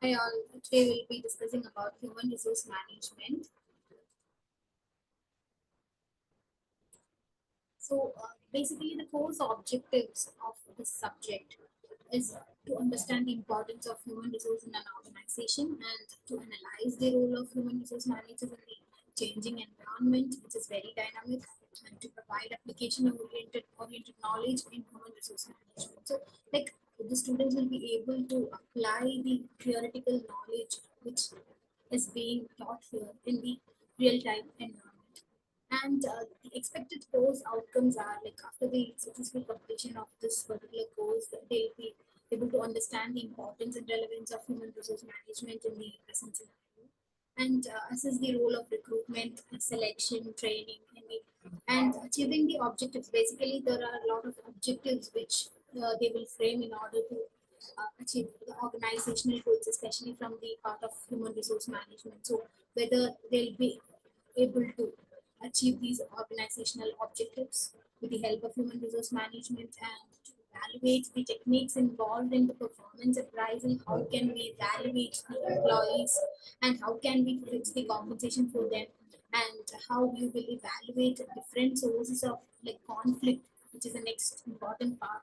Hi all, today we'll be discussing about human resource management. Basically the course objectives of this subject is to understand the importance of human resource in an organization and to analyze the role of human resource managers in the changing environment, which is very dynamic, and to provide application oriented knowledge in human resource management. So, like the students will be able to apply the theoretical knowledge which is being taught here in the real time environment. And the expected course outcomes are like after the successful completion of this particular course, they'll be able to understand the importance and relevance of human resource management in the present scenario and assess the role of recruitment, selection, training, and achieving the objectives. Basically, there are a lot of objectives which they will frame in order to achieve the organizational goals, especially from the part of human resource management. So, whether they'll be able to achieve these organizational objectives with the help of human resource management and to evaluate the techniques involved in the performance appraisal. How can we evaluate the employees and how can we fix the compensation for them and how you will evaluate different sources of like conflict, which is the next important part,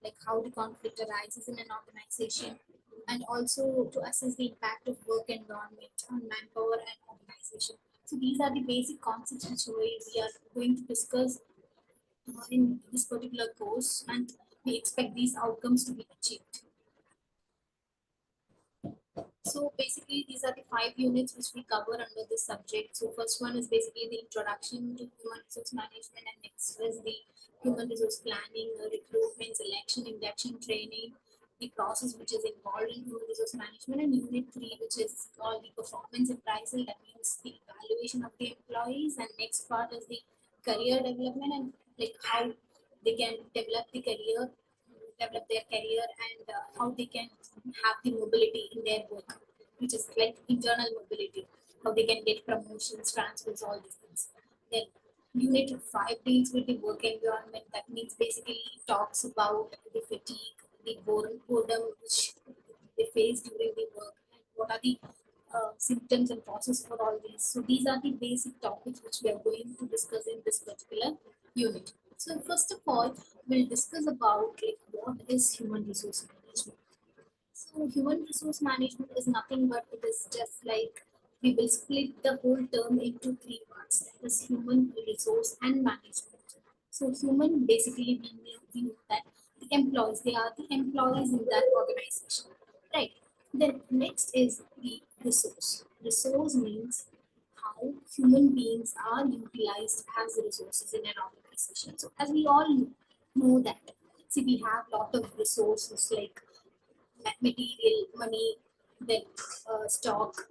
like how the conflict arises in an organization, and also to assess the impact of work environment on manpower and organization. So these are the basic concepts which we are going to discuss in this particular course, and we expect these outcomes to be achieved. So basically, these are the 5 units which we cover under this subject. So first one is basically the introduction to human resource management, and next is the human resource planning, recruitment, selection, induction, training, the process which is involved in human resource management, and unit 3, which is called the performance appraisal. That means the evaluation of the employees, and next part is the career development and like how they can develop their career and how they can have the mobility in their work, which is like internal mobility, how they can get promotions, transfers, all these things. Then unit 5 deals with the work environment. That means basically talks about the fatigue, the boredom which they face during the work, and what are the symptoms and process for all these. So these are the basic topics which we are going to discuss in this particular unit. So first of all, we'll discuss about like what is human resource management. So human resource management is nothing but it is just like we will split the whole term into 3 parts. That is human resource and management. So human basically we know that the employees, they are the employees in that organization. Right. Then next is the resource. Resource means how human beings are utilized as resources in an organization. So as we all know that, see, we have lot of resources like material, money, then stock.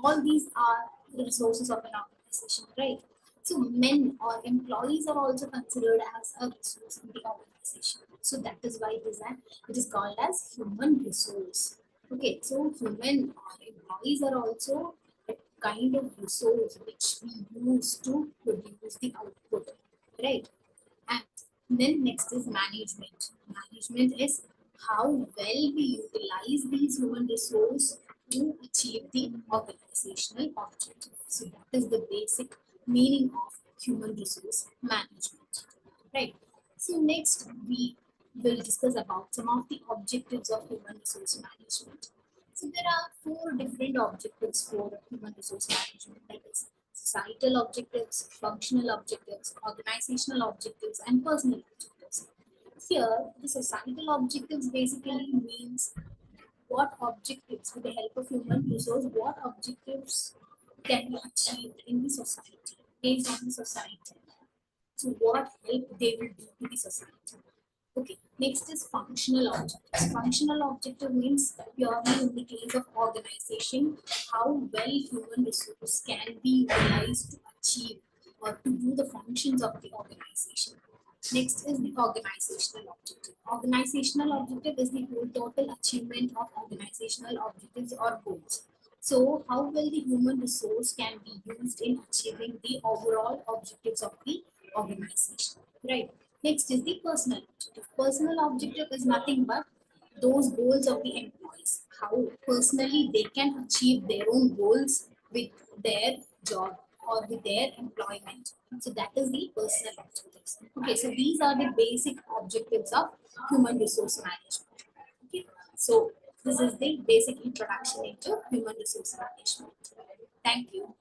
All these are the resources of an organization, right? So men or employees are also considered as a resource in the organization. So that is why it is called as human resource. Okay, so human or employees are also a kind of resource which we use to produce the output, right? And then next is management. Management is how well we utilize these human resource to achieve the organizational objective. So that is the basic meaning of human resource management. Right. So next we will discuss about some of the objectives of human resource management. So there are 4 different objectives for human resource management. That is societal objectives, functional objectives, organizational objectives, and personal objectives. Here, the societal objectives basically means what objectives, with the help of human resource, what objectives can be achieved in the society, based on the society. So what help they will do to the society. Okay, next is functional objectives. Functional objective means purely in the case of organization, how well human resource can be utilized to achieve or to do the functions of the organization. Next is the organizational objective. Organizational objective is the whole total achievement of organizational objectives or goals. So, how well the human resource can be used in achieving the overall objectives of the organization, right? Next is the personal objective. Personal objective is nothing but those goals of the employees. how personally they can achieve their own goals with their job or with their employment. So that is the personal objectives. Okay, so these are the basic objectives of human resource management. Okay, so this is the basic introduction into human resource management. Thank you.